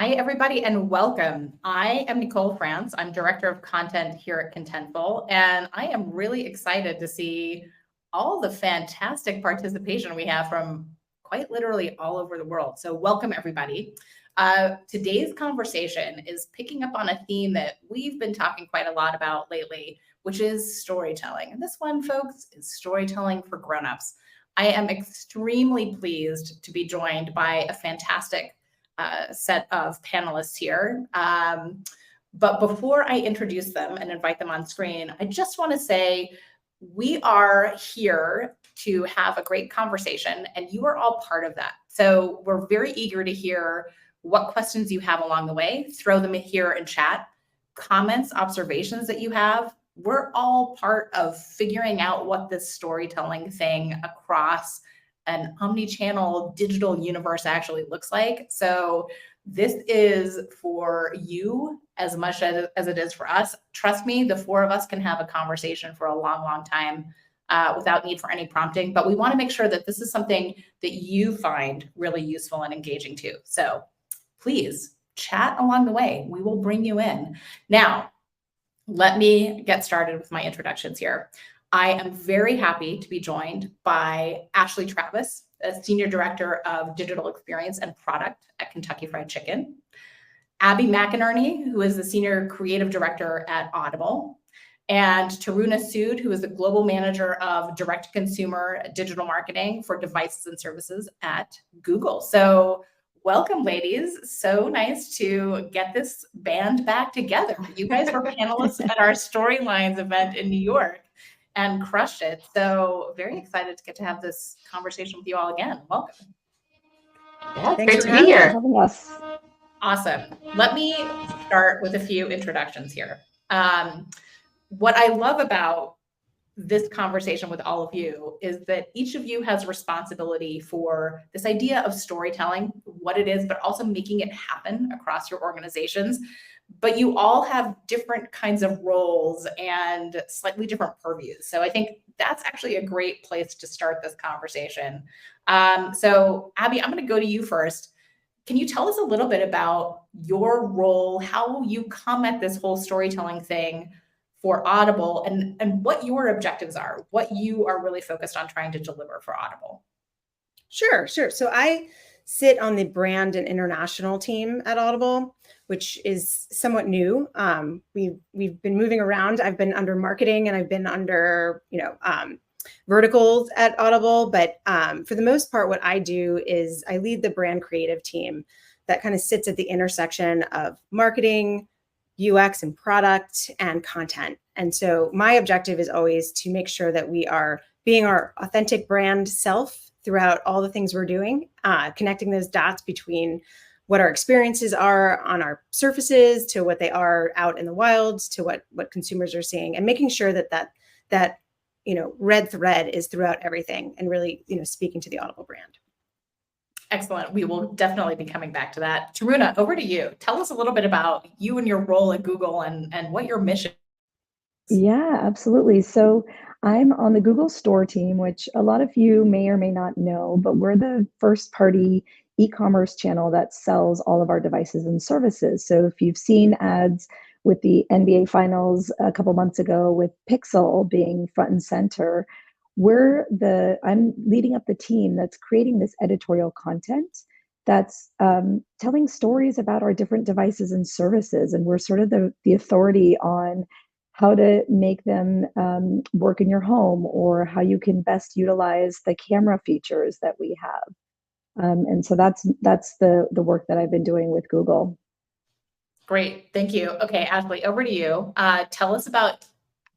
Hi, everybody, and welcome. I am Nicole France. I'm Director of Content here at Contentful, and I am really excited to see all the fantastic participation we have from quite literally all over the world. So welcome, everybody. Today's conversation is picking up on a theme that we've been talking quite a lot about lately, which is storytelling. And this one, folks, is storytelling for grown-ups. I am extremely pleased to be joined by a fantastic set of panelists here. But before I introduce them and invite them on screen, I just want to say we are here to have a great conversation, and you are all part of that. So we're very eager to hear what questions you have along the way. Throw them here in chat. Comments, observations that you have. We're all part of figuring out what this storytelling thing across an omni-channel digital universe actually looks like. So this is for you as much as it is for us. Trust me, the four of us can have a conversation for a long, long time without need for any prompting, but we want to make sure that this is something that you find really useful and engaging too. So please chat along the way. We will bring you in. Now, let me get started with my introductions here. I am very happy to be joined by Ashley Travis, a Senior Director of Digital Experience and Product at Kentucky Fried Chicken, Abby McInerney, who is the Senior Creative Director at Audible, and Taruna Sood, who is the Global Manager of Direct-to-Consumer Digital Marketing for Devices and Services at Google. So welcome, ladies. So nice to get this band back together. You guys were panelists at our Storylines event in New York and crushed it. So very excited to get to have this conversation with you all again. Welcome. Yeah, it's great to be here. Awesome. Let me start with a few introductions here. What I love about this conversation with all of you is that each of you has responsibility for this idea of storytelling, what it is, but also making it happen across your organizations. But you all have different kinds of roles and slightly different purviews. So I think that's actually a great place to start this conversation. So Abby, I'm going to go to you first. Can you tell us a little bit about your role, how you come at this whole storytelling thing for Audible, and what your objectives are, what you are really focused on trying to deliver for Audible? Sure. So I sit on the brand and international team at Audible, which is somewhat new. We've been moving around. I've been under marketing and I've been under, verticals at Audible. But for the most part, what I do is I lead the brand creative team that kind of sits at the intersection of marketing, UX and product and content. And so my objective is always to make sure that we are being our authentic brand self throughout all the things we're doing, connecting those dots between what our experiences are on our surfaces to what they are out in the wilds to what consumers are seeing, and making sure that red thread is throughout everything and really, speaking to the Audible brand. Excellent. We will definitely be coming back to that. Taruna, over to you. Tell us a little bit about you and your role at Google and what your mission is. Yeah, absolutely. So I'm on the Google Store team, which a lot of you may or may not know, but we're the first party e-commerce channel that sells all of our devices and services. So if you've seen ads with the NBA Finals a couple months ago with Pixel being front and center, I'm leading up the team that's creating this editorial content that's telling stories about our different devices and services. And we're sort of the authority on how to make them work in your home, or how you can best utilize the camera features that we have. And so that's the work that I've been doing with Google. Great, thank you. Okay, Ashley, over to you. Tell us about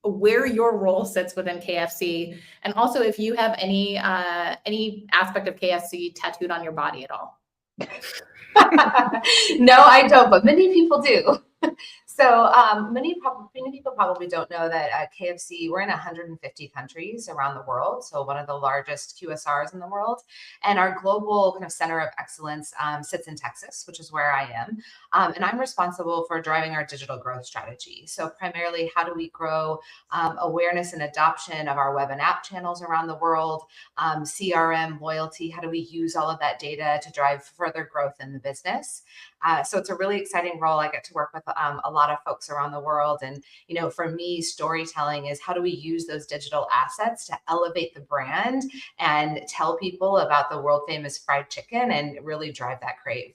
where your role sits within KFC, and also if you have any aspect of KFC tattooed on your body at all. No, I don't, but many people do. So many people probably don't know that at KFC, we're in 150 countries around the world. So one of the largest QSRs in the world. And our global kind of center of excellence sits in Texas, which is where I am. And I'm responsible for driving our digital growth strategy. So primarily, how do we grow awareness and adoption of our web and app channels around the world, CRM, loyalty, how do we use all of that data to drive further growth in the business? So it's a really exciting role. I get to work with a lot of folks around the world. And, for me, storytelling is how do we use those digital assets to elevate the brand and tell people about the world famous fried chicken and really drive that crave.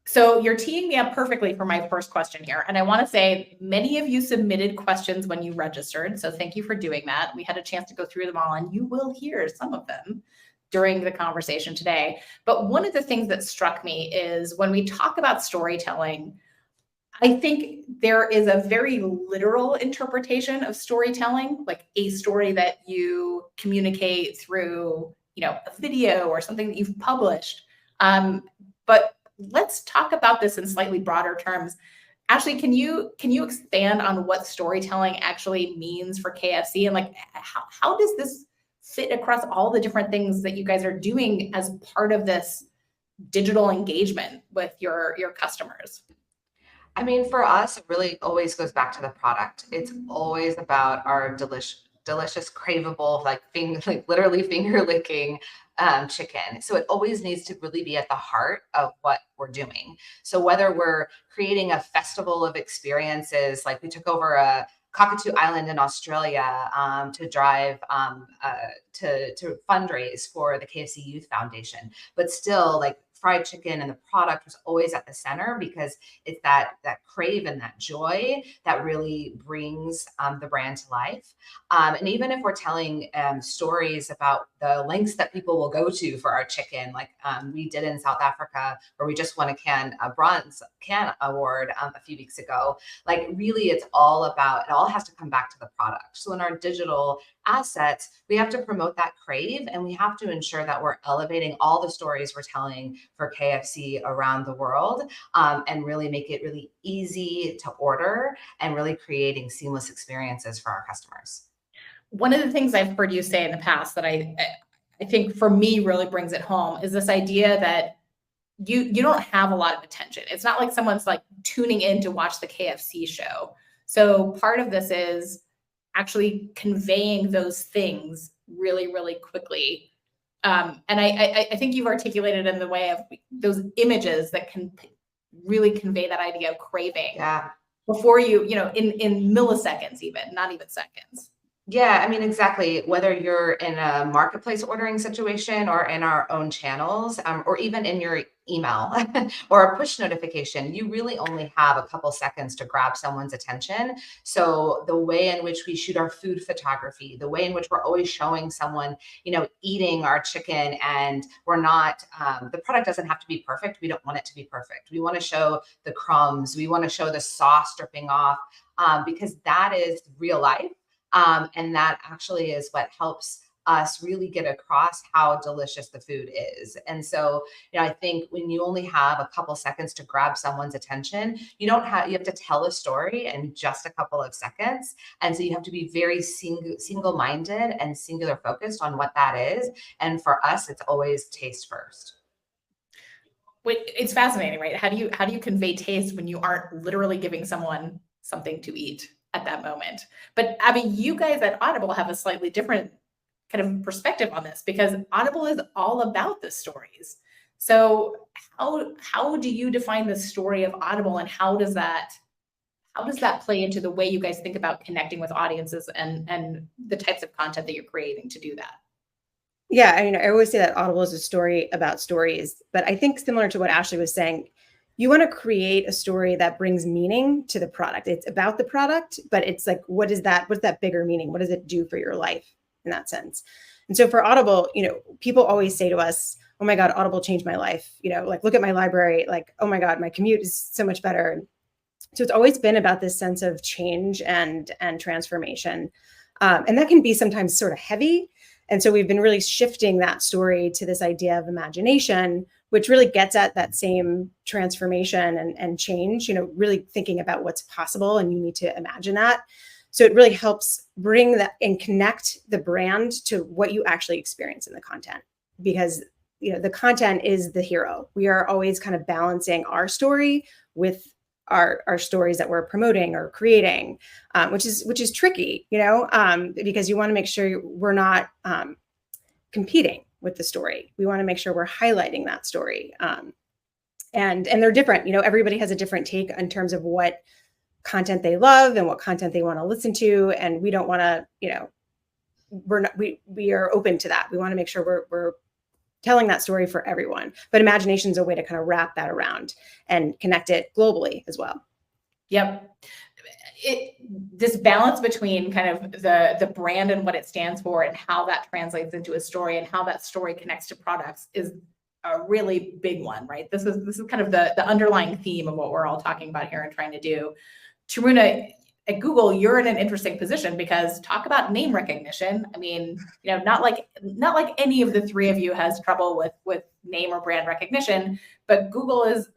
So you're teeing me up perfectly for my first question here. And I want to say many of you submitted questions when you registered. So thank you for doing that. We had a chance to go through them all, and you will hear some of them during the conversation today. But one of the things that struck me is when we talk about storytelling, I think there is a very literal interpretation of storytelling, like a story that you communicate through, a video or something that you've published. But let's talk about this in slightly broader terms. Ashley, can you expand on what storytelling actually means for KFC, and like how does this fit across all the different things that you guys are doing as part of this digital engagement with your customers? I mean, for us, it really always goes back to the product. It's always about our delicious, craveable, like literally finger licking chicken. So it always needs to really be at the heart of what we're doing. So whether we're creating a festival of experiences, like we took over a Cockatoo Island in Australia to drive to fundraise for the KFC Youth Foundation, but still, like, fried chicken and the product was always at the center because it's that crave and that joy that really brings the brand to life. And even if we're telling stories about the lengths that people will go to for our chicken, like we did in South Africa, where we just won a bronze can award a few weeks ago, like really it all has to come back to the product. So in our digital assets, we have to promote that crave, and we have to ensure that we're elevating all the stories we're telling for KFC around the world, and really make it really easy to order and really creating seamless experiences for our customers. One of the things I've heard you say in the past that I think for me really brings it home is this idea that you don't have a lot of attention. It's not like someone's like tuning in to watch the KFC show. So part of this is actually conveying those things really, really quickly. And I think you've articulated in the way of those images that can really convey that idea of craving. Yeah. Before in milliseconds, even, not even seconds. Yeah, I mean, exactly. Whether you're in a marketplace ordering situation or in our own channels, or even in your email or a push notification, you really only have a couple seconds to grab someone's attention. So the way in which we shoot our food photography, the way in which we're always showing someone, eating our chicken, and we're not, the product doesn't have to be perfect. We don't want it to be perfect. We want to show the crumbs. We want to show the sauce dripping off, because that is real life. And that actually is what helps us really get across how delicious the food is. And so, I think when you only have a couple seconds to grab someone's attention, you have to tell a story in just a couple of seconds. And so you have to be very single-minded and singular focused on what that is. And for us, it's always taste first. It's fascinating, right? How do you convey taste when you aren't literally giving someone something to eat at that moment? But Abby, you guys at Audible have a slightly different kind of perspective on this, because Audible is all about the stories. So how do you define the story of Audible, and how does that play into the way you guys think about connecting with audiences and the types of content that you're creating to do that? Yeah, I mean, I always say that Audible is a story about stories, but I think similar to what Ashley was saying, you want to create a story that brings meaning to the product. It's about the product, but it's like, what's that bigger meaning? What does it do for your life in that sense? And so for Audible, people always say to us, oh my God, Audible changed my life. Like, look at my library. Like, oh my God, my commute is so much better. So it's always been about this sense of change and transformation. And that can be sometimes sort of heavy. And so we've been really shifting that story to this idea of imagination, which really gets at that same transformation and change, really thinking about what's possible, and you need to imagine that. So it really helps bring that and connect the brand to what you actually experience in the content, because the content is the hero. We are always kind of balancing our story with our stories that we're promoting or creating, which is tricky, because you want to make sure we're not competing with the story. We want to make sure we're highlighting that story. And they're different. Everybody has a different take in terms of what content they love and what content they want to listen to. And we don't want to, we are open to that. We want to make sure we're telling that story for everyone. But imagination is a way to kind of wrap that around and connect it globally as well. Yep. This balance between kind of the brand and what it stands for and how that translates into a story and how that story connects to products is a really big one, right? This is kind of the underlying theme of what we're all talking about here and trying to do. Taruna, at Google, you're in an interesting position because talk about name recognition. I mean, not like any of the three of you has trouble with name or brand recognition, but Google is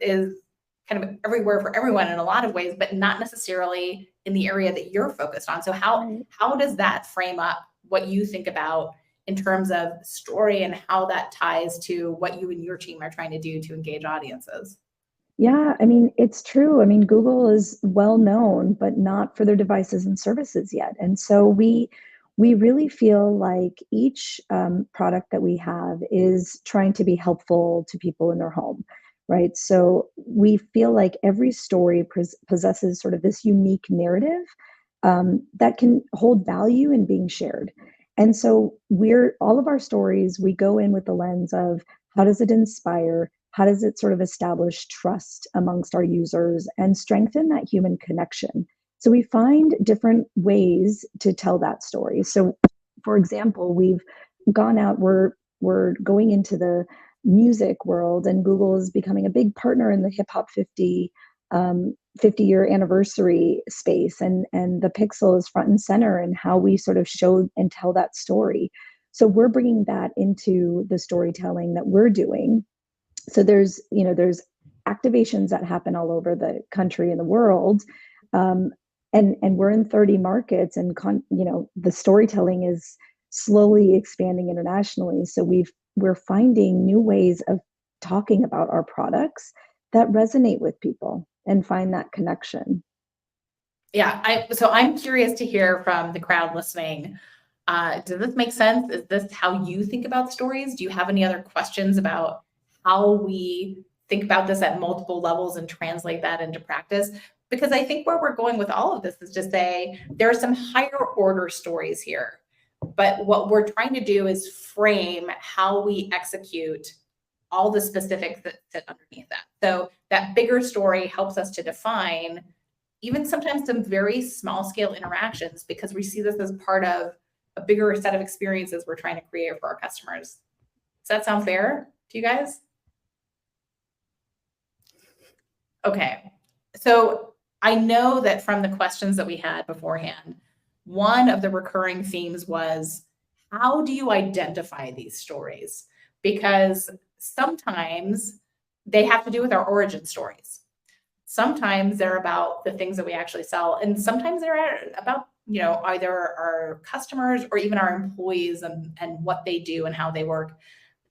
kind of everywhere for everyone in a lot of ways, but not necessarily in the area that you're focused on. So how does that frame up what you think about in terms of story and how that ties to what you and your team are trying to do to engage audiences? Yeah, I mean, it's true. I mean, Google is well known, but not for their devices and services yet. And so we really feel like each product that we have is trying to be helpful to people in their home, right? So we feel like every story possesses sort of this unique narrative that can hold value in being shared. And so all of our stories, we go in with the lens of how does it inspire? How does it sort of establish trust amongst our users and strengthen that human connection? So we find different ways to tell that story. So, for example, we've gone out, we're going into the music world, and Google is becoming a big partner in the Hip Hop 50-year anniversary space. And the Pixel is front and center in how we sort of show and tell that story. So we're bringing that into the storytelling that we're doing. So there's activations that happen all over the country and the world, and we're in 30 markets, and the storytelling is slowly expanding internationally. So we're finding new ways of talking about our products that resonate with people and find that connection. Yeah, so I'm curious to hear from the crowd listening. Does this make sense? Is this how you think about stories? Do you have any other questions about how we think about this at multiple levels and translate that into practice? Because I think where we're going with all of this is to say there are some higher order stories here, but what we're trying to do is frame how we execute all the specifics that sit underneath that. So that bigger story helps us to define even sometimes some very small scale interactions, because we see this as part of a bigger set of experiences we're trying to create for our customers. Does that sound fair to you guys? Okay, so I know that from the questions that we had beforehand, one of the recurring themes was, how do you identify these stories? Because sometimes they have to do with our origin stories. Sometimes they're about the things that we actually sell, and sometimes they're about, either our customers or even our employees and what they do and how they work.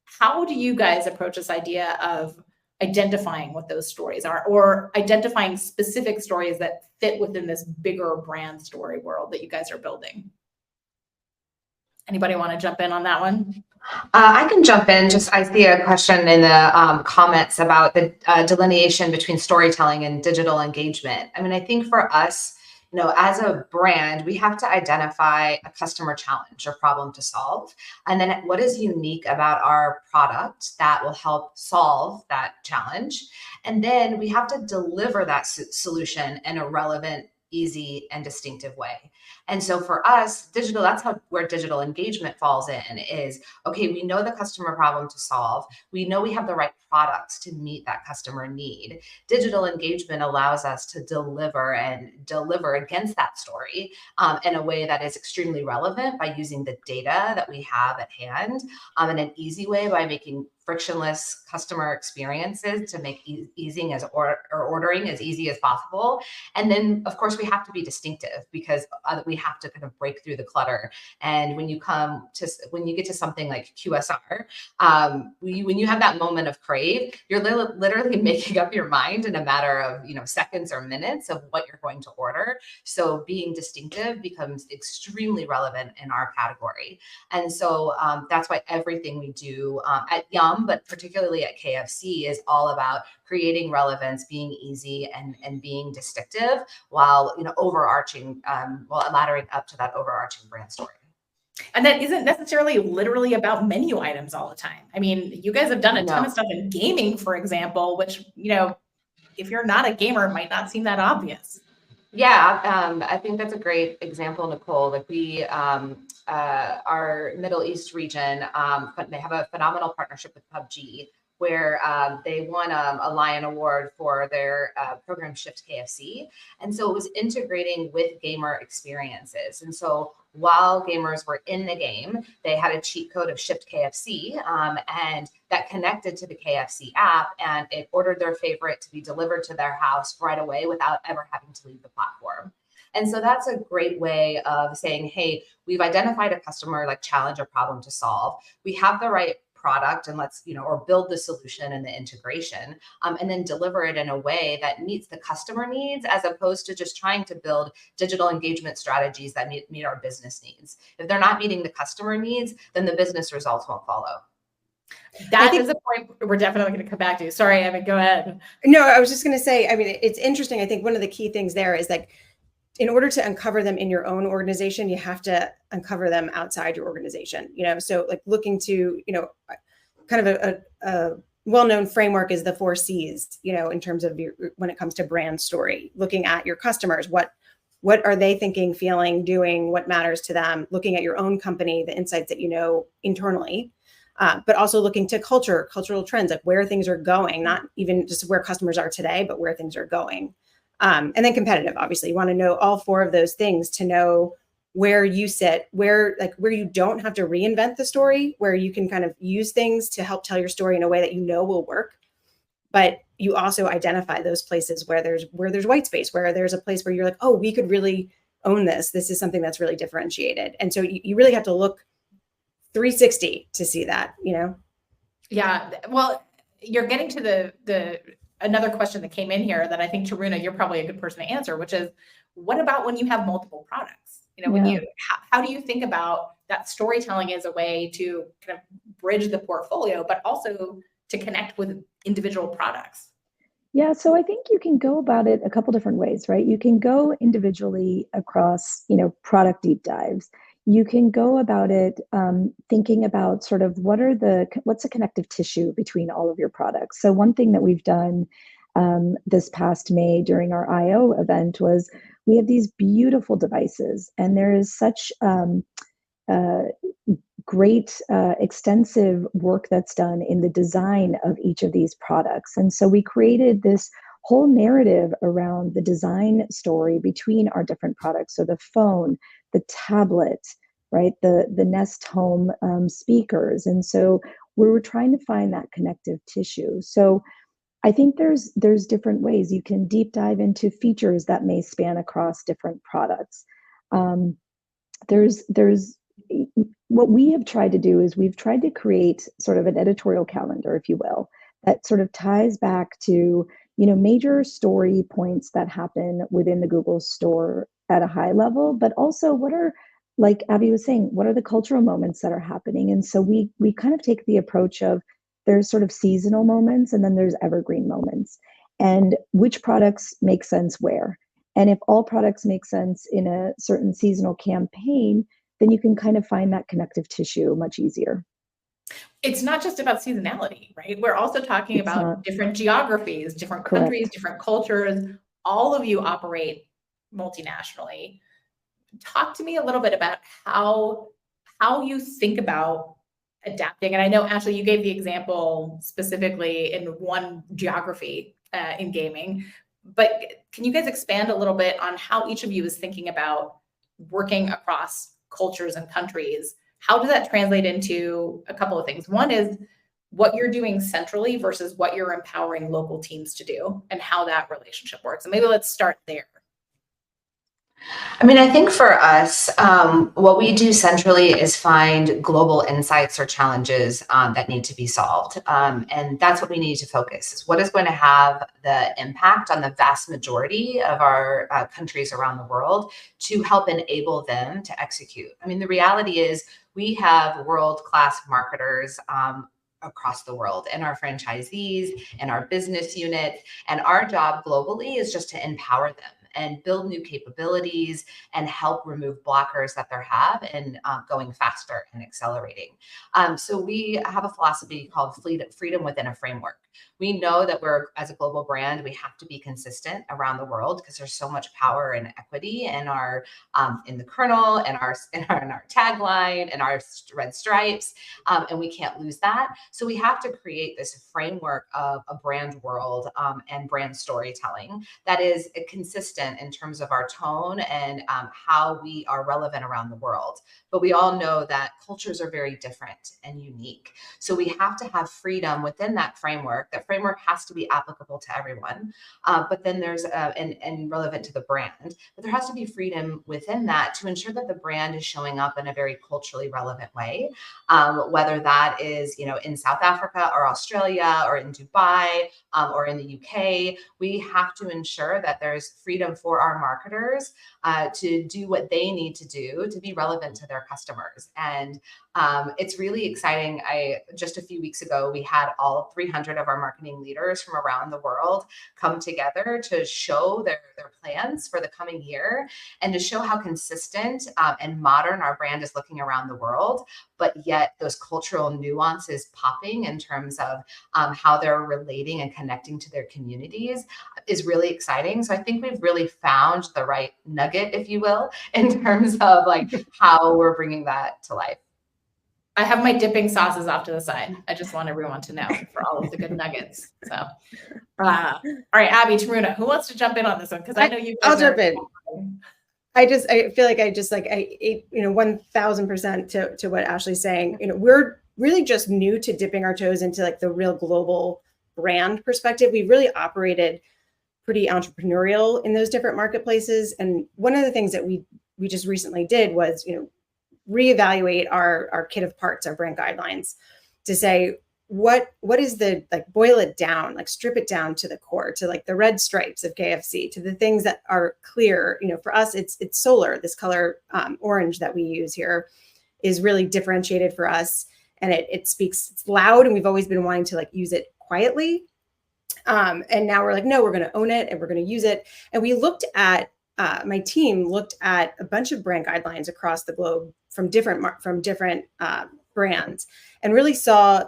How do you guys approach this idea of identifying what those stories are, or identifying specific stories that fit within this bigger brand story world that you guys are building? Anybody want to jump in on that one? I can jump in. I see a question in the comments about the delineation between storytelling and digital engagement. I mean, I think for us, as a brand, we have to identify a customer challenge or problem to solve. And then what is unique about our product that will help solve that challenge. And then we have to deliver that solution in a relevant, easy, and distinctive way. And so for us, digital, that's where digital engagement falls in, is, okay, we know the customer problem to solve. We know we have the right products to meet that customer need. Digital engagement allows us to deliver against that story in a way that is extremely relevant by using the data that we have at hand, in an easy way by making frictionless customer experiences to make ordering as easy as possible. And then, of course, we have to be distinctive because we have to kind of break through the clutter. And when you get to something like QSR, when you have that moment of crave, you're literally making up your mind in a matter of seconds or minutes of what you're going to order. So being distinctive becomes extremely relevant in our category. And so that's why everything we do at Yum, but particularly at KFC, is all about creating relevance, being easy, and being distinctive while overarching, while laddering up to that overarching brand story. And that isn't necessarily literally about menu items all the time. I mean, you guys have done a ton of stuff in gaming, for example, which, if you're not a gamer, it might not seem that obvious. Yeah, I think that's a great example, Nicole. Like we, our Middle East region, they have a phenomenal partnership with PUBG, where they won a Lion Award for their program Shift KFC. And so it was integrating with gamer experiences. And so while gamers were in the game, they had a cheat code of Shift KFC, and that connected to the KFC app, and it ordered their favorite to be delivered to their house right away without ever having to leave the platform. And so that's a great way of saying, hey, we've identified a customer like challenge or problem to solve. We have the right product, and let's, or build the solution and the integration, and then deliver it in a way that meets the customer needs, as opposed to just trying to build digital engagement strategies that meet our business needs. If they're not meeting the customer needs, then the business results won't follow. That is a point we're definitely going to come back to. Sorry, Evan, go ahead. No, I was just going to say, I mean, it's interesting. I think one of the key things there is like, in order to uncover them in your own organization, you have to uncover them outside your organization, so like looking to, kind of a well-known framework is the 4 C's, in terms of when it comes to brand story, looking at your customers, what are they thinking, feeling, doing, what matters to them, looking at your own company, the insights that internally, but also looking to cultural trends, like where things are going, not even just where customers are today, but where things are going. And then competitive, obviously, you want to know all 4 of those things to know where you sit, where you don't have to reinvent the story, where you can kind of use things to help tell your story in a way that will work. But you also identify those places where there's white space, where there's a place where you're like, oh, we could really own this. This is something that's really differentiated. And so you really have to look 360 to see that, Yeah. Well, you're getting to the another question that came in here that I think, Taruna, you're probably a good person to answer, which is, what about when you have multiple products? How do you think about that storytelling as a way to kind of bridge the portfolio, but also to connect with individual products? Yeah, so I think you can go about it a couple different ways, right? You can go individually across, product deep dives. You can go about it thinking about sort of what's the connective tissue between all of your products. So one thing that we've done this past May during our I/O event was we have these beautiful devices, and there is such great extensive work that's done in the design of each of these products. And so we created this whole narrative around the design story between our different products. So the phone, the tablet, right, the Nest Home speakers. And so we were trying to find that connective tissue. So I think there's different ways you can deep dive into features that may span across different products. There's what we have tried to do is we've tried to create sort of an editorial calendar, if you will, that sort of ties back to major story points that happen within the Google store at a high level, but also what are, like Abby was saying, what are the cultural moments that are happening? And so we kind of take the approach of there's sort of seasonal moments and then there's evergreen moments, and which products make sense where. And if all products make sense in a certain seasonal campaign, then you can kind of find that connective tissue much easier. It's not just about seasonality, right? We're also talking about different geographies, different countries, different cultures. All of you operate multinationally. Talk to me a little bit about how you think about adapting. And I know, Ashley, you gave the example specifically in one geography in gaming, but can you guys expand a little bit on how each of you is thinking about working across cultures and countries? How does that translate into a couple of things? One is what you're doing centrally versus what you're empowering local teams to do, and how that relationship works. And maybe let's start there. I mean, I think for us, what we do centrally is find global insights or challenges that need to be solved. And that's what we need to focus is what is going to have the impact on the vast majority of our countries around the world to help enable them to execute. I mean, the reality is we have world-class marketers across the world and our franchisees and our business unit. And our job globally is just to empower them and build new capabilities and help remove blockers that they have and going faster and accelerating. So we have a philosophy called freedom within a framework. We know that as a global brand, we have to be consistent around the world because there's so much power and equity in our in the kernel and in our tagline and our red stripes, and we can't lose that. So we have to create this framework of a brand world and brand storytelling that is consistent in terms of our tone and how we are relevant around the world. But we all know that cultures are very different and unique. So we have to have freedom within that framework. That framework has to be applicable to everyone, but then there's and relevant to the brand. But there has to be freedom within that to ensure that the brand is showing up in a very culturally relevant way, whether that is in South Africa or Australia or in Dubai or in the UK. We have to ensure that there's freedom for our marketers to do what they need to do to be relevant to their customers. And it's really exciting. Just a few weeks ago, we had all 300 of our marketing leaders from around the world come together to show their plans for the coming year and to show how consistent and modern our brand is looking around the world, but yet those cultural nuances popping in terms of how they're relating and connecting to their communities is really exciting. So I think we've really found the right nugget, if you will, in terms of how we're bringing that to life. I have my dipping sauces off to the side. I just want everyone to know for all of the good nuggets. So, all right, Abby, Taruna, who wants to jump in on this one? Because I know you. I'll jump in. I feel like I 1000% to what Ashley's saying. We're really just new to dipping our toes into the real global brand perspective. We really operated pretty entrepreneurial in those different marketplaces. And one of the things that we just recently did was, reevaluate our kit of parts, our brand guidelines, to say what is the boil it down, strip it down to the core, to the red stripes of KFC, to the things that are clear. For us, it's solar. This color orange that we use here is really differentiated for us, and it speaks. It's loud, and we've always been wanting to use it quietly. And now we're no, we're going to own it and we're going to use it. And we looked at my team looked at a bunch of brand guidelines across the globe from different brands, and really saw,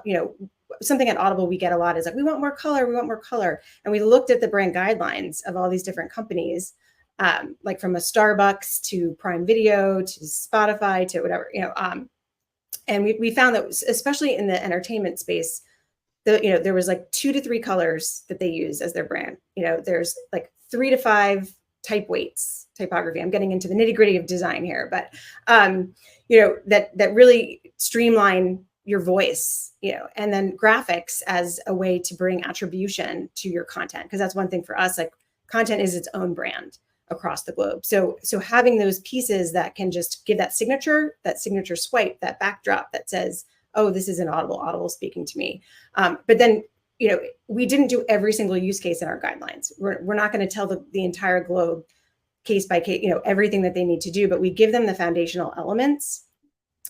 something at Audible we get a lot is we want more color, And we looked at the brand guidelines of all these different companies, from a Starbucks to Prime Video to Spotify to whatever, and we found that, especially in the entertainment space, there was 2 to 3 colors that they use as their brand. There's 3 to 5 type weights, typography. I'm getting into the nitty gritty of design here, but that really streamline your voice, and then graphics as a way to bring attribution to your content. Because that's one thing for us, content is its own brand across the globe. So having those pieces that can just give that signature swipe, that backdrop that says, oh, this is an Audible speaking to me. But then, we didn't do every single use case in our guidelines. We're not going to tell the entire globe case by case, everything that they need to do, but we give them the foundational elements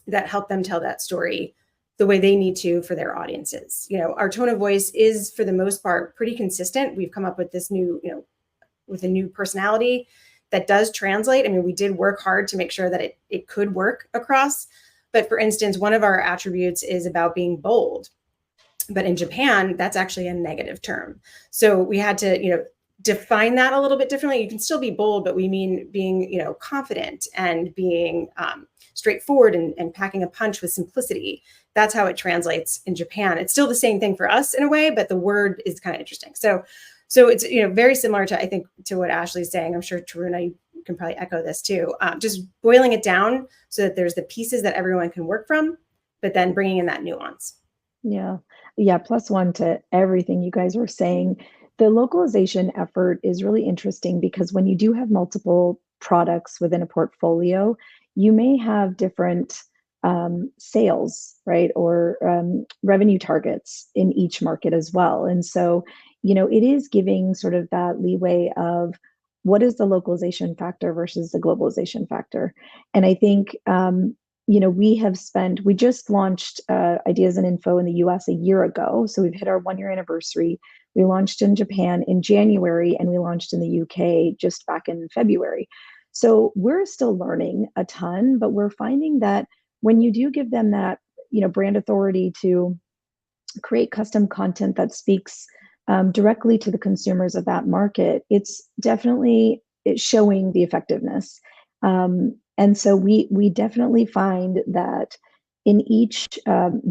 that help them tell that story the way they need to for their audiences. Our tone of voice is, for the most part, pretty consistent. We've come up with this new, with a new personality that does translate. I mean, we did work hard to make sure that it could work across. But for instance, one of our attributes is about being bold. But in Japan, that's actually a negative term. So we had to, define that a little bit differently. You can still be bold, but we mean being, confident and being straightforward and packing a punch with simplicity. That's how it translates in Japan. It's still the same thing for us in a way, but the word is kind of interesting. So it's, very similar to, I think, to what Ashley's saying. I'm sure Taruna, you can probably echo this too. Just boiling it down so that there's the pieces that everyone can work from, but then bringing in that nuance. Yeah. Yeah. Plus one to everything you guys were saying. The localization effort is really interesting because when you do have multiple products within a portfolio, you may have different sales, right? Or revenue targets in each market as well. And so, it is giving sort of that leeway of what is the localization factor versus the globalization factor. And I think, we just launched Ideas and Info in the US a year ago. So we've hit our 1-year anniversary. We launched in Japan in January, and we launched in the UK just back in February. So we're still learning a ton, but we're finding that when you do give them that, brand authority to create custom content that speaks directly to the consumers of that market, it's showing the effectiveness. And so we definitely find that in each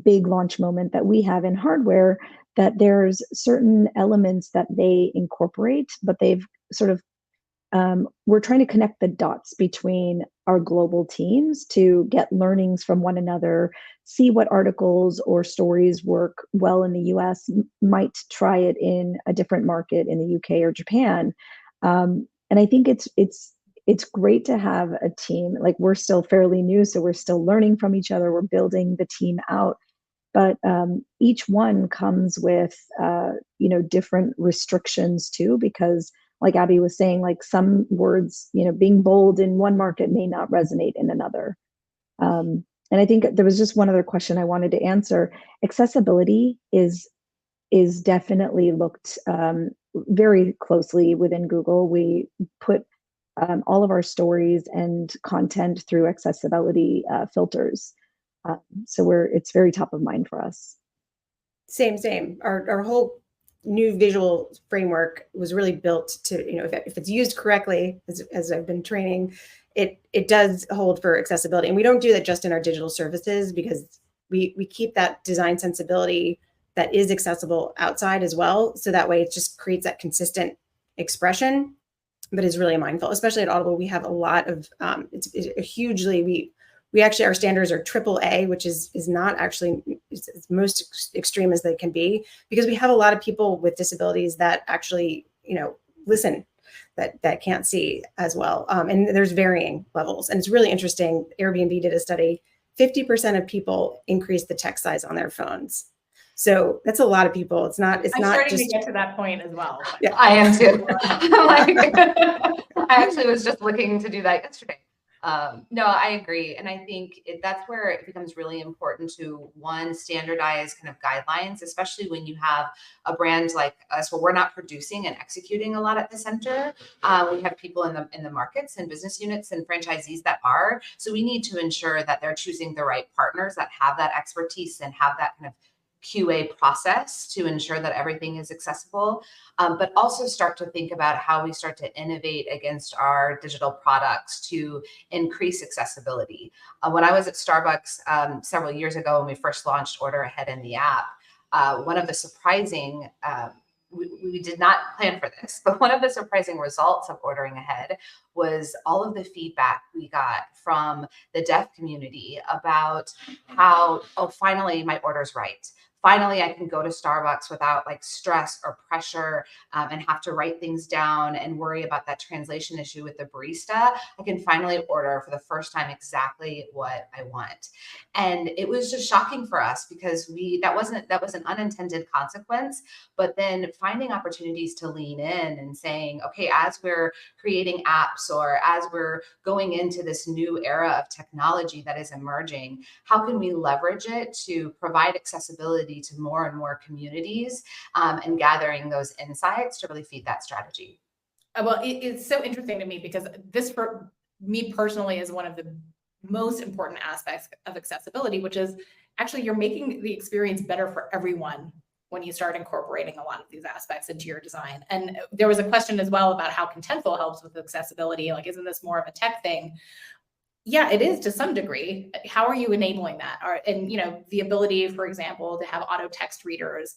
big launch moment that we have in hardware, that there's certain elements that they incorporate, but they've sort of, we're trying to connect the dots between our global teams to get learnings from one another, see what articles or stories work well in the US, might try it in a different market in the UK or Japan. And I think it's great to have a team. Like, we're still fairly new, so we're still learning from each other. We're building the team out. But each one comes with, different restrictions too, because like Abby was saying, like some words, being bold in one market may not resonate in another. And I think there was just one other question I wanted to answer. Accessibility is definitely looked very closely within Google. We put all of our stories and content through accessibility filters. So it's very top of mind for us. Same. Our whole new visual framework was really built to, if it's used correctly, as I've been training, it does hold for accessibility. And we don't do that just in our digital services, because we keep that design sensibility that is accessible outside as well. So that way it just creates that consistent expression, but is really mindful. Especially at Audible, we have a lot of, it's hugely, we actually, our standards are AAA, which is not actually, it's most extreme as they can be, because we have a lot of people with disabilities that actually, listen, that can't see as well. And there's varying levels. And it's really interesting. Airbnb did a study, 50% of people increased the text size on their phones. So that's a lot of people. I'm not starting just to get to that point as well. Yeah. I am too. I actually was just looking to do that yesterday. No, I agree. And I think that's where it becomes really important to, one, standardize kind of guidelines, especially when you have a brand like us, where we're not producing and executing a lot at the center. We have people in the markets and business units and franchisees that are. So we need to ensure that they're choosing the right partners that have that expertise and have that kind of QA process to ensure that everything is accessible, but also start to think about how we start to innovate against our digital products to increase accessibility. When I was at Starbucks several years ago, when we first launched Order Ahead in the app, one of the surprising, we did not plan for this, but one of the surprising results of Ordering Ahead was all of the feedback we got from the deaf community about how, oh, finally my order's right. Finally, I can go to Starbucks without like stress or pressure and have to write things down and worry about that translation issue with the barista. I can finally order for the first time exactly what I want. And it was just shocking for us, because that was an unintended consequence. But then finding opportunities to lean in and saying, okay, as we're creating apps or as we're going into this new era of technology that is emerging, how can we leverage it to provide accessibility to more and more communities, and gathering those insights to really feed that strategy? Well, it's so interesting to me, because this, for me personally, is one of the most important aspects of accessibility, which is actually you're making the experience better for everyone when you start incorporating a lot of these aspects into your design. And there was a question as well about how Contentful helps with accessibility. Like, isn't this more of a tech thing? Yeah, it is to some degree. How are you enabling that? And the ability, for example, to have auto text readers,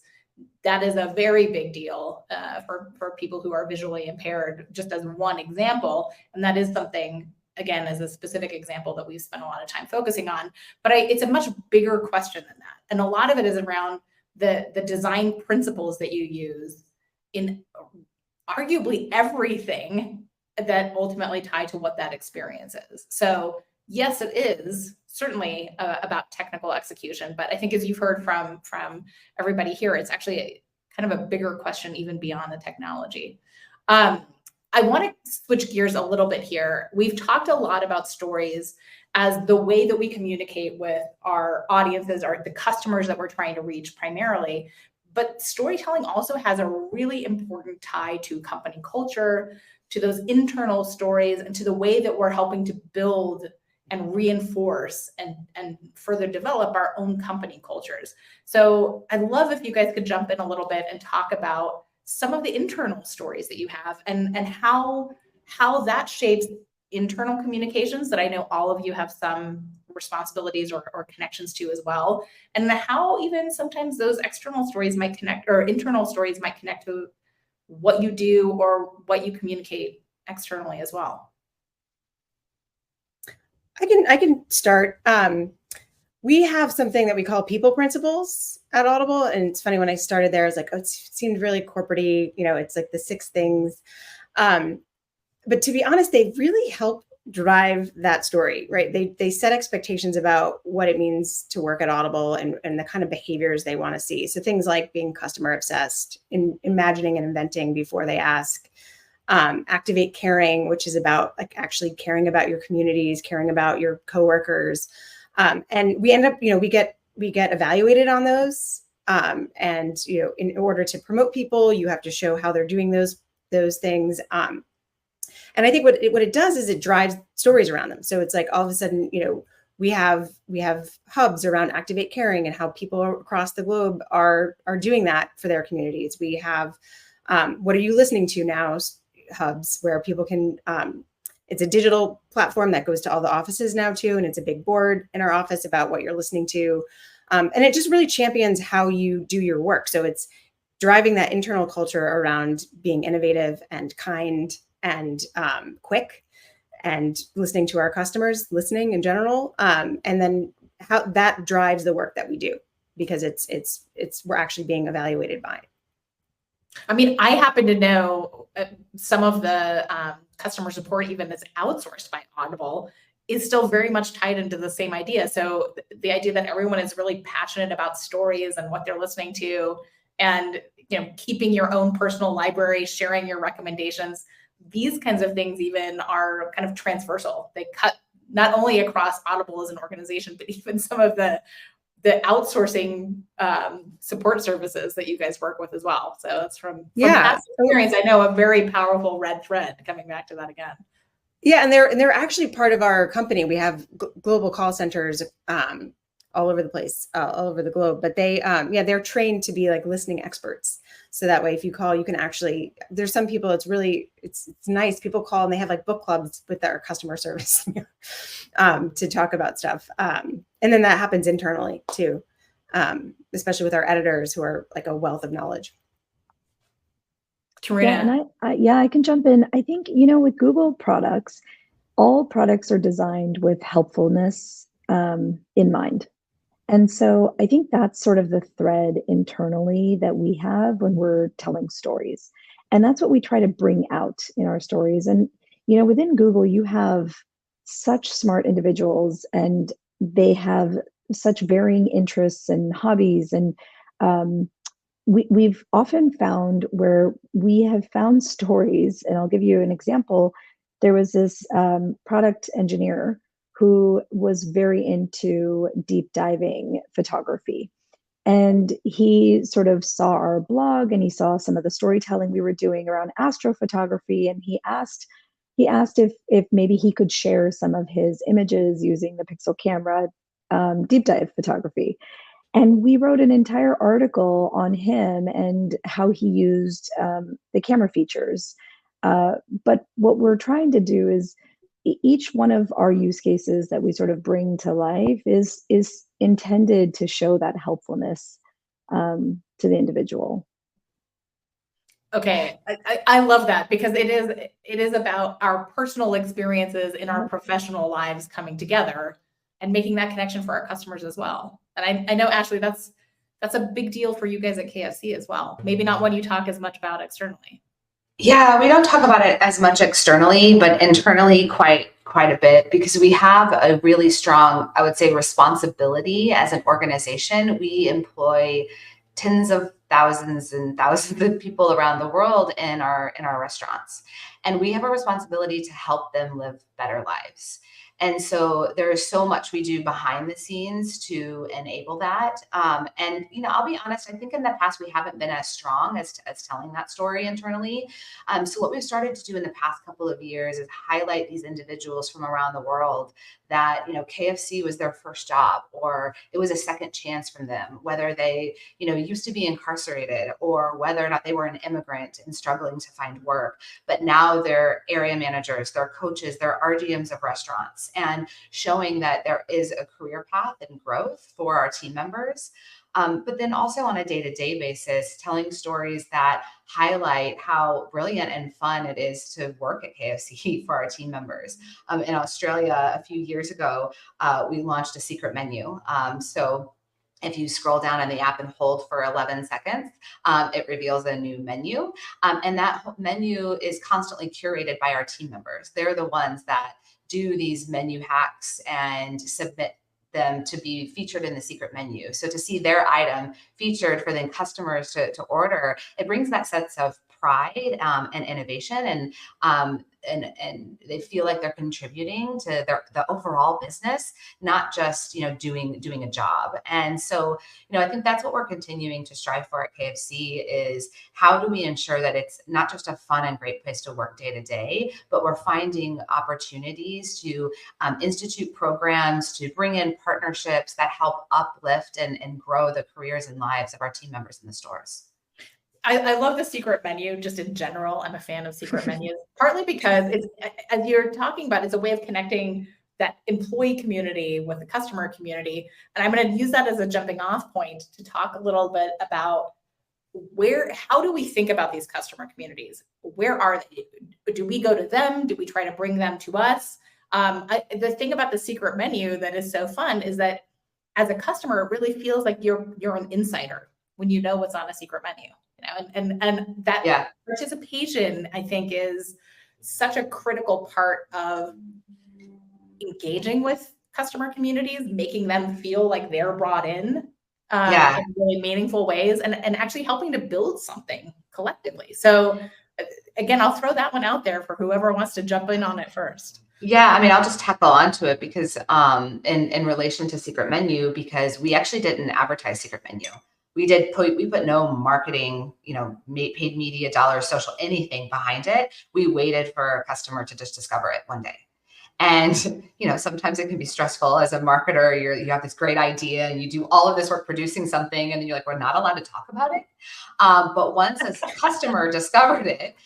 that is a very big deal for people who are visually impaired, just as one example. And that is something, again, as a specific example that we've spent a lot of time focusing on. But it's a much bigger question than that. And a lot of it is around the design principles that you use in arguably everything that ultimately tie to what that experience is. So yes, it is certainly about technical execution, but I think as you've heard from everybody here, it's actually kind of a bigger question even beyond the technology. I want to switch gears a little bit here. We've talked a lot about stories as the way that we communicate with our audiences, or the customers that we're trying to reach primarily. But storytelling also has a really important tie to company culture, to those internal stories, and to the way that we're helping to build and reinforce and further develop our own company cultures. So I'd love if you guys could jump in a little bit and talk about some of the internal stories that you have and how that shapes internal communications that I know all of you have some responsibilities or connections to as well, and how even sometimes those external stories might connect, or internal stories might connect to what you do or what you communicate externally as well. I can start. We have something that we call people principles at Audible. And it's funny, when I started there, I was like, oh, it seemed really corporate-y, it's like the 6 things. But to be honest, they really help drive that story, right? They set expectations about what it means to work at Audible and the kind of behaviors they want to see. So things like being customer obsessed, imagining and inventing before they ask, activate caring, which is about like actually caring about your communities, caring about your coworkers. And we end up, we get evaluated on those. And, in order to promote people, you have to show how they're doing those things. And I think what it does is it drives stories around them. So it's like all of a sudden, we have hubs around activate caring and how people across the globe are doing that for their communities. We have what are you listening to now hubs where people can, it's a digital platform that goes to all the offices now too. And it's a big board in our office about what you're listening to. And it just really champions how you do your work. So it's driving that internal culture around being innovative and kind and quick and listening to our customers, listening in general. And then how that drives the work that we do, because we're actually being evaluated by it. I mean, I happen to know some of the customer support, even that's outsourced by Audible, is still very much tied into the same idea. So the idea that everyone is really passionate about stories and what they're listening to, and keeping your own personal library, sharing your recommendations, these kinds of things even are kind of transversal. They cut not only across Audible as an organization, but even some of the outsourcing support services that you guys work with as well. So it's from past experience, I know, a very powerful red thread coming back to that again. Yeah, and they're actually part of our company. We have global call centers all over the place, all over the globe. But they're trained to be like listening experts. So that way, if you call, you can actually. There's some people. It's nice. People call and they have like book clubs with their customer service to talk about stuff. And then that happens internally too, especially with our editors who are like a wealth of knowledge. Karina. Yeah, and I can jump in. I think, with Google products, all products are designed with helpfulness in mind. And so I think that's sort of the thread internally that we have when we're telling stories. And that's what we try to bring out in our stories. And, within Google, you have such smart individuals and they have such varying interests and hobbies. And we've often found where we have found stories, and I'll give you an example. There was this product engineer who was very into deep diving photography. And he sort of saw our blog and he saw some of the storytelling we were doing around astrophotography. And he asked if maybe he could share some of his images using the Pixel camera deep dive photography. And we wrote an entire article on him and how he used the camera features. But what we're trying to do is each one of our use cases that we sort of bring to life is intended to show that helpfulness to the individual. Okay, I love that, because it is about our personal experiences in our professional lives coming together and making that connection for our customers as well. And I know, Ashley, that's a big deal for you guys at KFC as well. Maybe not one you talk as much about externally. Yeah, we don't talk about it as much externally, but internally quite a bit, because we have a really strong, I would say, responsibility as an organization. We employ tens of thousands and thousands of people around the world in our restaurants, and we have a responsibility to help them live better lives. And so there is so much we do behind the scenes to enable that. And I'll be honest, I think in the past we haven't been as strong as telling that story internally. So what we've started to do in the past couple of years is highlight these individuals from around the world that, KFC was their first job, or it was a second chance from them, whether they, used to be incarcerated, or whether or not they were an immigrant and struggling to find work, but now they're area managers, they're coaches, they're RGMs of restaurants, and showing that there is a career path and growth for our team members. But then also on a day-to-day basis, telling stories that highlight how brilliant and fun it is to work at KFC for our team members. In Australia, a few years ago, we launched a secret menu. So if you scroll down in the app and hold for 11 seconds, it reveals a new menu. And that menu is constantly curated by our team members. They're the ones that do these menu hacks and submit them to be featured in the secret menu. So to see their item featured for the customers to order, it brings that sense of pride and innovation, and they feel like they're contributing to the overall business, not just doing a job. And so I think that's what we're continuing to strive for at KFC, is how do we ensure that it's not just a fun and great place to work day to day, but we're finding opportunities to institute programs, to bring in partnerships that help uplift and grow the careers and lives of our team members in the stores. I love the secret menu just in general. I'm a fan of secret menus, partly because it's, as you're talking about, it's a way of connecting that employee community with the customer community. And I'm going to use that as a jumping off point to talk a little bit about how do we think about these customer communities? Where are they? Do we go to them? Do we try to bring them to us? The thing about the secret menu that is so fun is that as a customer, it really feels like you're an insider when you know what's on a secret menu. And that participation, I think, is such a critical part of engaging with customer communities, making them feel like they're brought in really meaningful ways, and actually helping to build something collectively. So again, I'll throw that one out there for whoever wants to jump in on it first. Yeah, I mean, I'll just tackle onto it because in relation to secret menu, because we actually didn't advertise secret menu. We put no marketing, paid media dollars, social, anything behind it. We waited for a customer to just discover it one day. And, sometimes it can be stressful as a marketer. You have this great idea and you do all of this work producing something, and then you're like, we're not allowed to talk about it. But once a customer discovered it,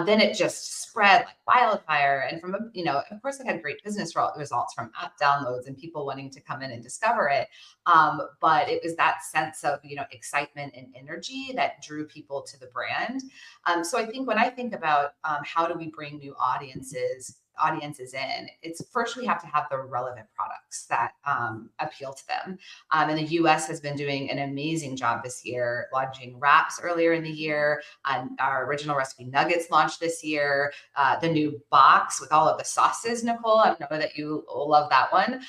then it just spread like wildfire. And from, of course it had great business results from app downloads and people wanting to come in and discover it. But it was that sense of, excitement and energy that drew people to the brand. So I think when I think about how do we bring new audiences in, it's first we have to have the relevant products that appeal to them. And the US has been doing an amazing job this year, launching wraps earlier in the year. Our original recipe nuggets launched this year. The new box with all of the sauces, Nicole, I know that you love that one.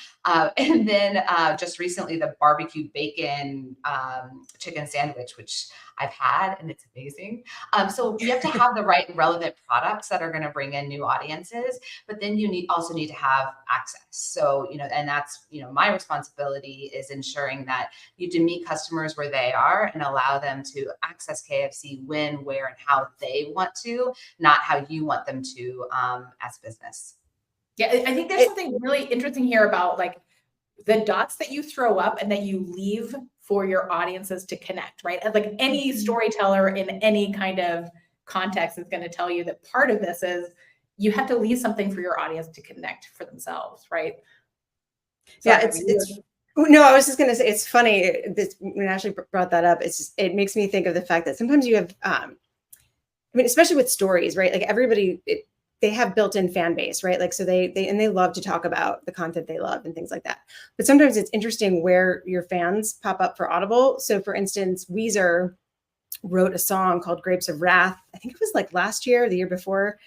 And then just recently, the barbecue bacon chicken sandwich, which I've had, and it's amazing. So we have to have the right and relevant products that are going to bring in new audiences, but then you also need to have access. So, and that's, my responsibility is ensuring that you do meet customers where they are and allow them to access KFC when, where, and how they want to, not how you want them to as business. Yeah, I think there's something really interesting here about like the dots that you throw up and that you leave for your audiences to connect, right? And like any storyteller in any kind of context is going to tell you that part of this is you have to leave something for your audience to connect for themselves, right? Yeah, it's no, I was just going to say, it's funny this, when Ashley brought that up, it makes me think of the fact that sometimes you have, I mean, especially with stories, right? Like everybody, they have built-in fan base, right? Like, so they love to talk about the content they love and things like that. But sometimes it's interesting where your fans pop up for Audible. So for instance, Weezer wrote a song called Grapes of Wrath. I think it was like last year, or the year before.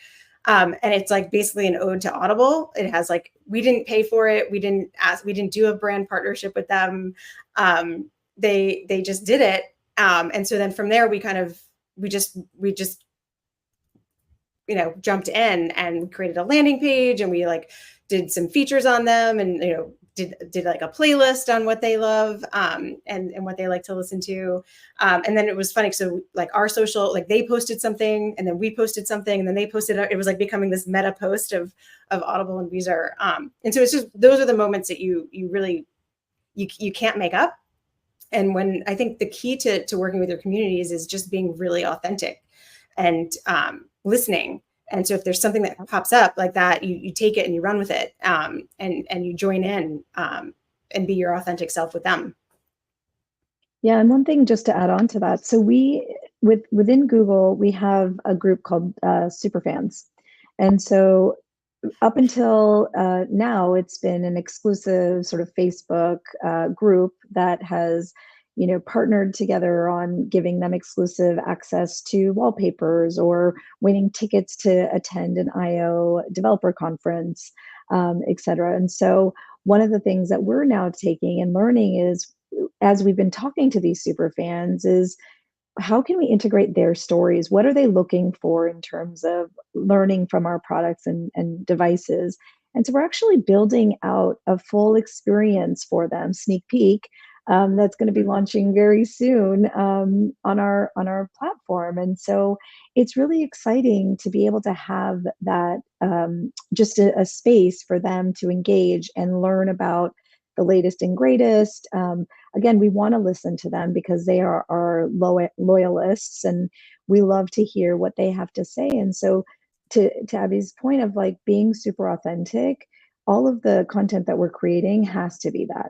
And it's like basically an ode to Audible. It has like, we didn't pay for it. We didn't do a brand partnership with them. They just did it. And so then from there, we just, you know, jumped in and created a landing page, and we like did some features on them, and, you know, did like a playlist on what they love, and what they like to listen to. And then it was funny. So like our social, like they posted something and then we posted something and then they posted it. It was like becoming this meta post of Audible and Weezer. And so it's just, those are the moments that you really, you can't make up. And when I think the key to working with your communities is just being really authentic and listening. And so if there's something that pops up like that, you take it and you run with it, and you join in, and be your authentic self with them. Yeah, and one thing just to add on to that. So within Google, we have a group called Superfans. And so up until now, it's been an exclusive sort of Facebook group that has, you know, partnered together on giving them exclusive access to wallpapers or winning tickets to attend an IO developer conference, et cetera. And so one of the things that we're now taking and learning is, as we've been talking to these super fans, is how can we integrate their stories? What are they looking for in terms of learning from our products and devices? And so we're actually building out a full experience for them, sneak peek, that's going to be launching very soon on our platform. And so it's really exciting to be able to have that, just a space for them to engage and learn about the latest and greatest. Again, we want to listen to them because they are our loyalists, and we love to hear what they have to say. And so to Abby's point of like being super authentic, all of the content that we're creating has to be that.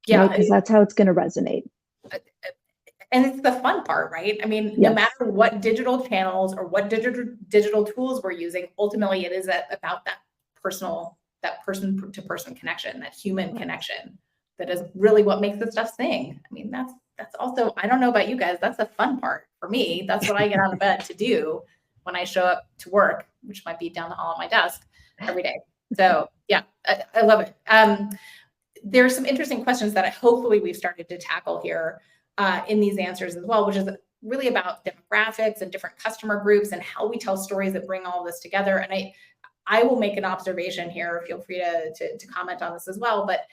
Yeah, because that's how it's going to resonate. And it's the fun part, right? I mean, Yes. No matter what digital channels or what digital tools we're using, ultimately it is about that person to person connection, that human connection, that is really what makes this stuff sing. I mean, that's also, I don't know about you guys, that's the fun part for me. That's what I get out of bed to do when I show up to work, which might be down the hall at my desk every day. So yeah, I love it. There's some interesting questions that hopefully we've started to tackle here in these answers as well, which is really about demographics and different customer groups and how we tell stories that bring all this together. And I will make an observation here. Feel free to comment on this as well. But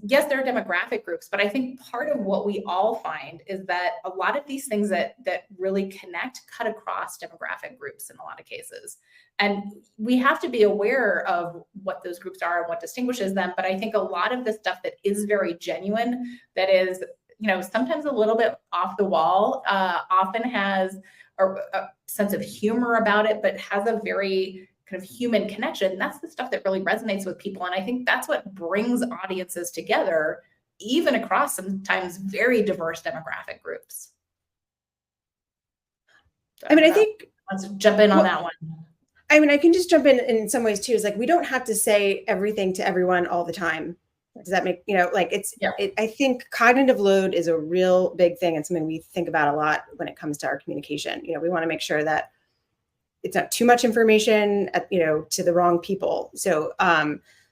yes, there are demographic groups, but I think part of what we all find is that a lot of these things that really connect cut across demographic groups in a lot of cases. And we have to be aware of what those groups are and what distinguishes them. But I think a lot of the stuff that is very genuine, that is, you know, sometimes a little bit off the wall, often has a sense of humor about it, but has a very kind of human connection. That's the stuff that really resonates with people. And I think that's what brings audiences together, even across sometimes very diverse demographic groups. So I think let's jump in on that one. I mean, I can just jump in some ways too. Is like, we don't have to say everything to everyone all the time. Does that make, you know, like I think cognitive load is a real big thing and something we think about a lot when it comes to our communication. You know, we want to make sure that it's not too much information, you know, to the wrong people. So,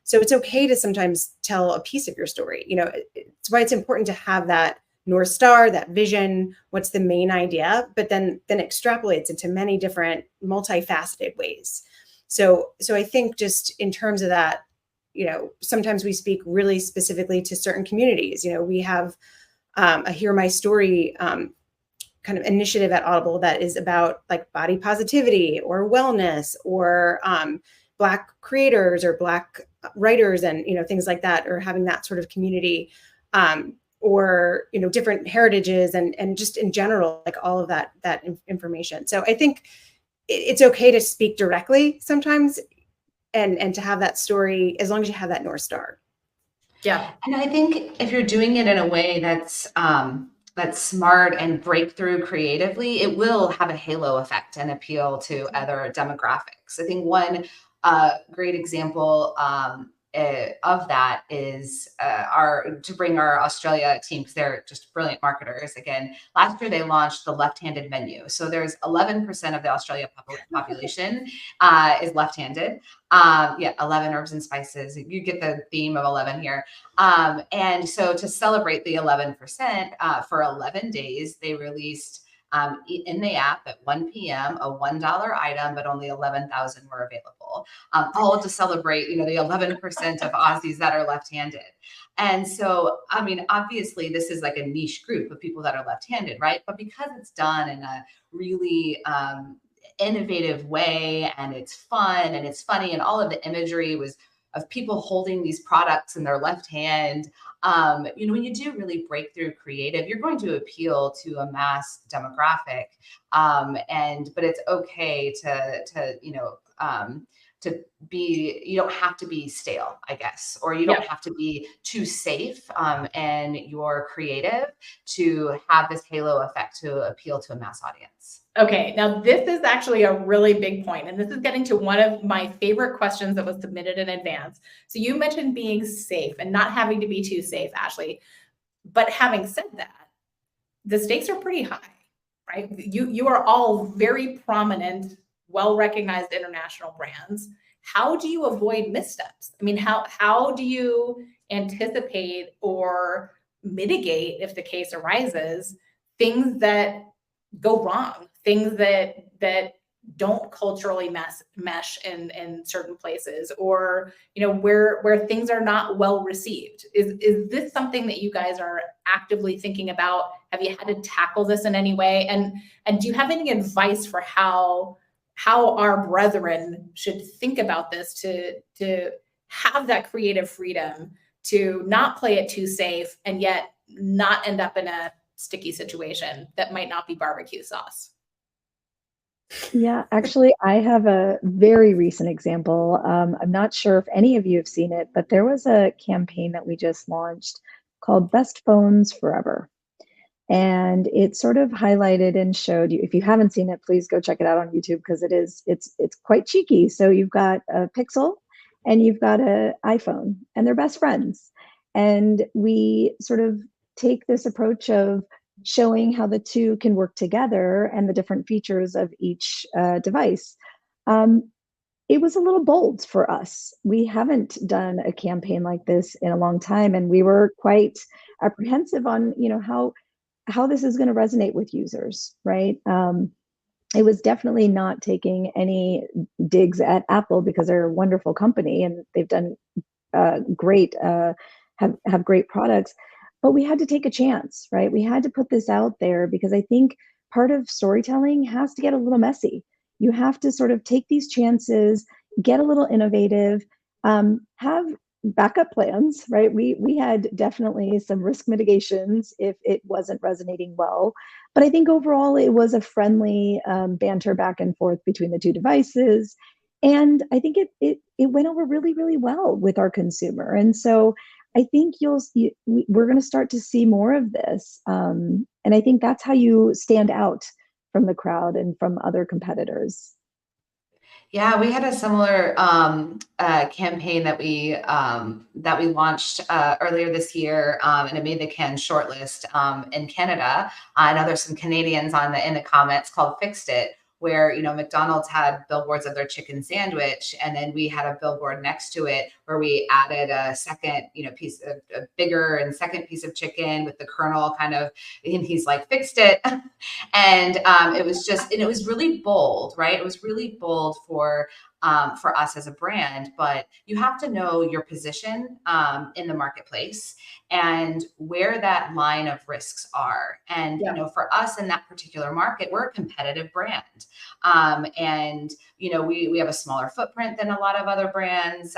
so it's okay to sometimes tell a piece of your story. You know, it's why it's important to have that North Star, that vision, what's the main idea, but then extrapolates into many different multifaceted ways. So I think just in terms of that, you know, sometimes we speak really specifically to certain communities. You know, we have a Hear My Story kind of initiative at Audible that is about like body positivity or wellness or Black creators or Black writers and, you know, things like that, or having that sort of community. or different heritages and just in general, like all of that information. So I think it's okay to speak directly sometimes and to have that story as long as you have that North Star. Yeah. And I think if you're doing it in a way that's smart and breakthrough creatively, it will have a halo effect and appeal to other demographics. I think one great example of that is to bring our Australia team, because they're just brilliant marketers. Again, last year they launched the left-handed menu. So there's 11% of the Australia population is left-handed. 11 herbs and spices. You get the theme of 11 here. And so to celebrate the 11%, for 11 days, they released in the app at 1 p.m. a $1 item, but only 11,000 were available. All to celebrate, the 11% of Aussies that are left-handed. And so, I mean, obviously this is like a niche group of people that are left-handed, right? But because it's done in a really innovative way, and it's fun and it's funny, and all of the imagery was of people holding these products in their left hand. When you do really breakthrough creative, you're going to appeal to a mass demographic. But it's okay to be, you don't have to be stale, I guess, or you don't have to be too safe and you're creative to have this halo effect to appeal to a mass audience. Okay, now this is actually a really big point, and this is getting to one of my favorite questions that was submitted in advance. So you mentioned being safe and not having to be too safe, Ashley. But having said that, the stakes are pretty high, right? You are all very prominent, well-recognized international brands. How do you avoid missteps? I mean, how do you anticipate or mitigate, if the case arises, things that go wrong, things that don't culturally mesh in certain places, or where things are not well received? Is this something that you guys are actively thinking about? Have you had to tackle this in any way? And do you have any advice for how our brethren should think about this to have that creative freedom to not play it too safe and yet not end up in a sticky situation that might not be barbecue sauce? Yeah, actually, I have a very recent example. I'm not sure if any of you have seen it, but there was a campaign that we just launched called Best Phones Forever. And it sort of highlighted and showed you, if you haven't seen it, please go check it out on YouTube, because it's quite cheeky. So you've got a Pixel and you've got an iPhone, and they're best friends. And we sort of take this approach of showing how the two can work together and the different features of each device. It was a little bold for us. We haven't done a campaign like this in a long time, and we were quite apprehensive on how this is going to resonate with users, right? It was definitely not taking any digs at Apple, because they're a wonderful company and they've done great, have great products. But we had to take a chance, right? We had to put this out there, because I think part of storytelling has to get a little messy. You have to sort of take these chances, get a little innovative, have backup plans, right? We had definitely some risk mitigations if it wasn't resonating well. But I think overall it was a friendly banter back and forth between the two devices. And I think it went over really, really well with our consumer. And so I think we're going to start to see more of this. And I think that's how you stand out from the crowd and from other competitors. Yeah, we had a similar campaign that we launched earlier this year, and it made the Cannes shortlist in Canada. I know there's some Canadians in the comments, called "Fixed It," where McDonald's had billboards of their chicken sandwich, and then we had a billboard next to it where we added a second piece of a bigger and second piece of chicken with the Colonel kind of, and he's like, "Fixed it." And it was really bold, right? It was really bold for for us as a brand, but you have to know your position in the marketplace and where that line of risks are. And, Yeah. you know, for us in that particular market, we're a competitive brand. And, you know, we have a smaller footprint than a lot of other brands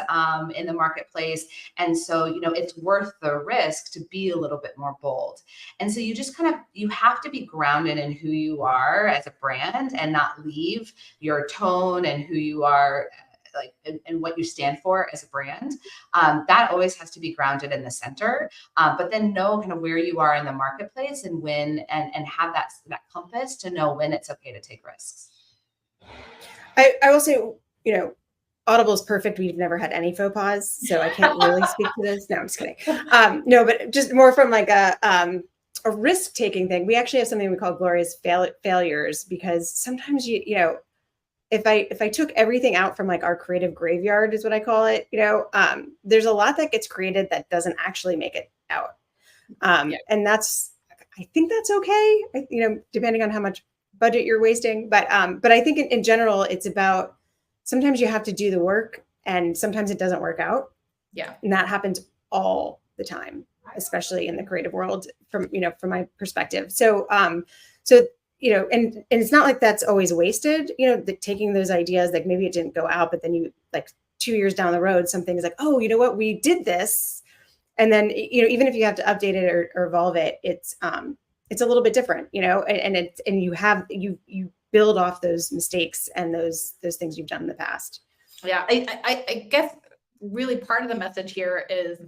in the marketplace. And so, you know, it's worth the risk to be a little bit more bold. And so you just kind of, you have to be grounded in who you are as a brand and not leave your tone and who you are like and what you stand for as a brand. That always has to be grounded in the center, but then know kind of where you are in the marketplace and when, and have that compass to know when it's okay to take risks. I will say, you know, Audible is perfect. We've never had any faux pas, so I can't really speak to this. No, I'm just kidding. No, but just more from like a risk-taking thing. We actually have something we call glorious failures, because sometimes you know, if I took everything out from like our creative graveyard is what I call it, you know, there's a lot that gets created that doesn't actually make it out. And that's, I think that's okay, you know, depending on how much budget you're wasting. But I think in general, it's about, sometimes you have to do the work and sometimes it doesn't work out. Yeah. And that happens all the time, especially in the creative world from, you know, from my perspective. So, you know, and it's not like that's always wasted, you know, taking those ideas, like maybe it didn't go out, but then you like 2 years down the road, something is like, oh, you know what, we did this. And then, you know, even if you have to update it or evolve it, it's a little bit different, you know, and you build off those mistakes and those things you've done in the past. Yeah. I guess really part of the message here is,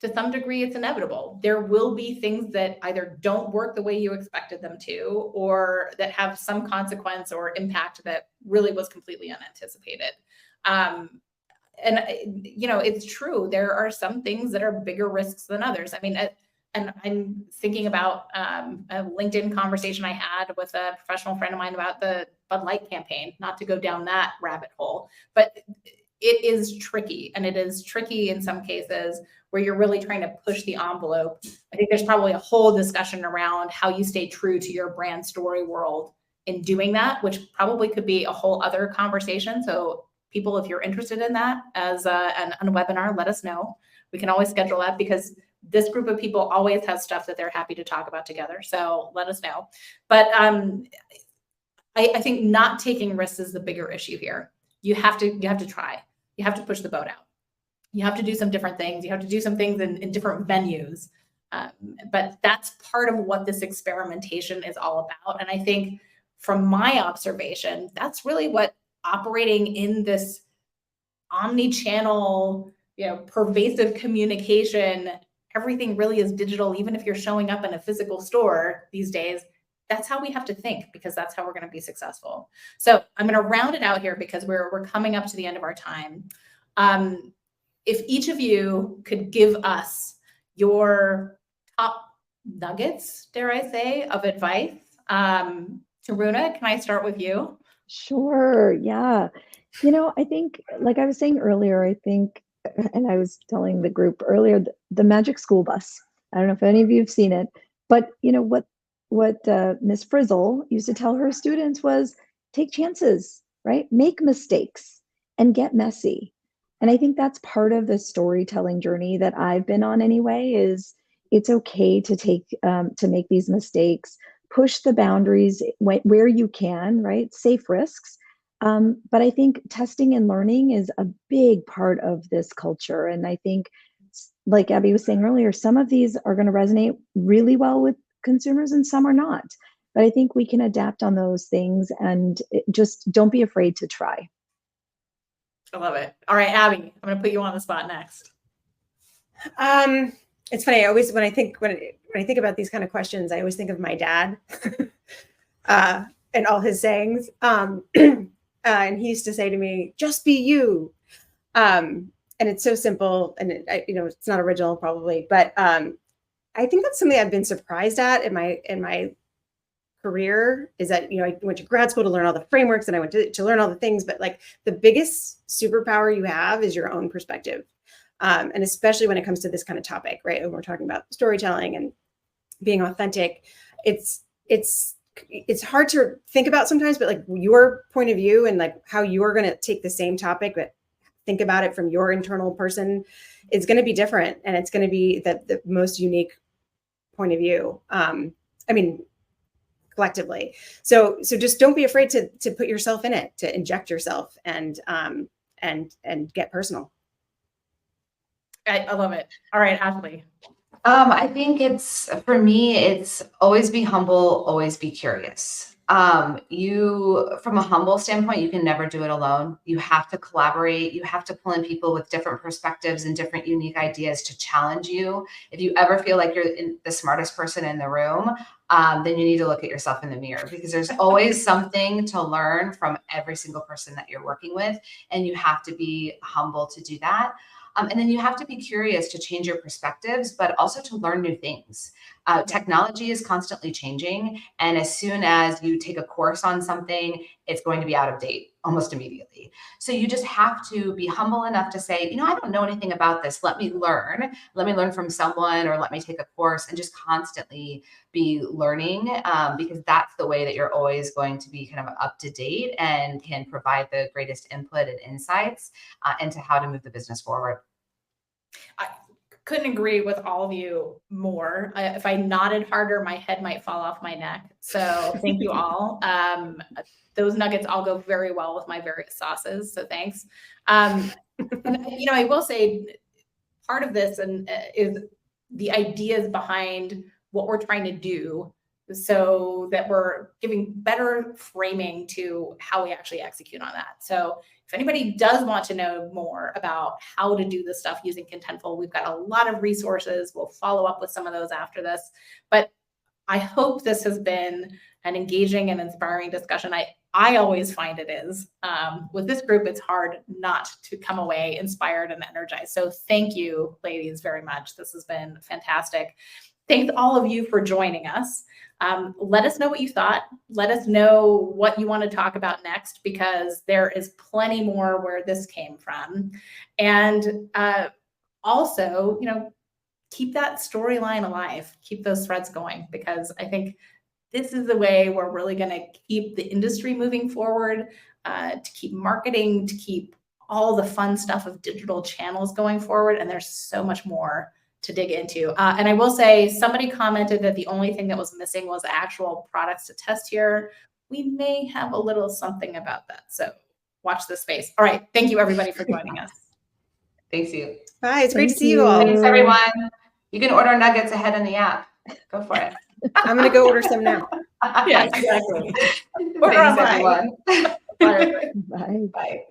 to some degree, it's inevitable. There will be things that either don't work the way you expected them to, or that have some consequence or impact that really was completely unanticipated. And, you know, it's true. There are some things that are bigger risks than others. I mean, and I'm thinking about a LinkedIn conversation I had with a professional friend of mine about the Bud Light campaign, not to go down that rabbit hole, but it is tricky. And it is tricky in some cases where you're really trying to push the envelope. I think there's probably a whole discussion around how you stay true to your brand story world in doing that, which probably could be a whole other conversation. So people, if you're interested in that as a webinar, let us know. We can always schedule that, because this group of people always has stuff that they're happy to talk about together. So let us know. But I think not taking risks is the bigger issue here. You have to try. You have to push the boat out. You have to do some different things. You have to do some things in different venues. But that's part of what this experimentation is all about. And I think from my observation, that's really what operating in this omni-channel, you know, pervasive communication, everything really is digital. Even if you're showing up in a physical store these days, that's how we have to think, because that's how we're going to be successful. So I'm going to round it out here because we're coming up to the end of our time. If each of you could give us your top nuggets, dare I say, of advice. Taruna, can I start with you? Sure. Yeah. You know, I think, like I was saying earlier, I think, and I was telling the group earlier, the Magic School Bus. I don't know if any of you have seen it, but you know what Miss Frizzle used to tell her students was, take chances, right? Make mistakes and get messy. And I think that's part of the storytelling journey that I've been on anyway, is it's okay to to make these mistakes, push the boundaries where you can, right? Safe risks. But I think testing and learning is a big part of this culture. And I think, like Abby was saying earlier, some of these are going to resonate really well with consumers and some are not. But I think we can adapt on those things, and just don't be afraid to try. I love it. All right, Abby, I'm going to put you on the spot next. It's funny. I always, when I think about these kind of questions, I always think of my dad and all his sayings. And he used to say to me, "Just be you." And it's so simple, and you know, it's not original probably, but I think that's something I've been surprised at in my career, is that, you know, I went to grad school to learn all the frameworks and I went to learn all the things, but like the biggest superpower you have is your own perspective. And especially when it comes to this kind of topic, right? When we're talking about storytelling and being authentic, it's it's hard to think about sometimes, but like your point of view and like how you're going to take the same topic, but think about it from your internal person, it's going to be different. And it's going to be the most unique point of view. I mean, collectively. So just don't be afraid to put yourself in it, to inject yourself and get personal. I love it. All right, Ashley. I think for me, it's always be humble, always be curious. From a humble standpoint, you can never do it alone. You have to collaborate. You have to pull in people with different perspectives and different unique ideas to challenge you. If you ever feel like you're the smartest person in the room, then you need to look at yourself in the mirror, because there's always something to learn from every single person that you're working with. And you have to be humble to do that. And then you have to be curious to change your perspectives, but also to learn new things. Technology is constantly changing. And as soon as you take a course on something, it's going to be out of date almost immediately. So you just have to be humble enough to say, I don't know anything about this. Let me learn from someone, or let me take a course, and just constantly be learning, because that's the way that you're always going to be kind of up to date and can provide the greatest input and insights into how to move the business forward. I couldn't agree with all of you more. If I nodded harder, my head might fall off my neck. So thank you all. Those nuggets all go very well with my various sauces. So thanks. And, I will say part of this is the ideas behind what we're trying to do, so that we're giving better framing to how we actually execute on that. So if anybody does want to know more about how to do this stuff using Contentful, we've got a lot of resources. We'll follow up with some of those after this. But I hope this has been an engaging and inspiring discussion. I always find it is. With this group, it's hard not to come away inspired and energized. So thank you, ladies, very much. This has been fantastic. Thanks all of you for joining us. Let us know what you thought. Let us know what you want to talk about next, because there is plenty more where this came from. And also, keep that storyline alive. Keep those threads going, because I think this is the way we're really going to keep the industry moving forward, to keep marketing, to keep all the fun stuff of digital channels going forward. And there's so much more to dig into. And I will say, somebody commented that the only thing that was missing was actual products to test here. We may have a little something about that. So watch this space. All right. Thank you, everybody, for joining us. Thanks, you. Bye. It's great to see you all. Thanks, everyone. You can order nuggets ahead in the app. Go for it. I'm going to go order some now. Yeah, exactly. Thanks, everyone. Bye, everybody. Bye. Bye.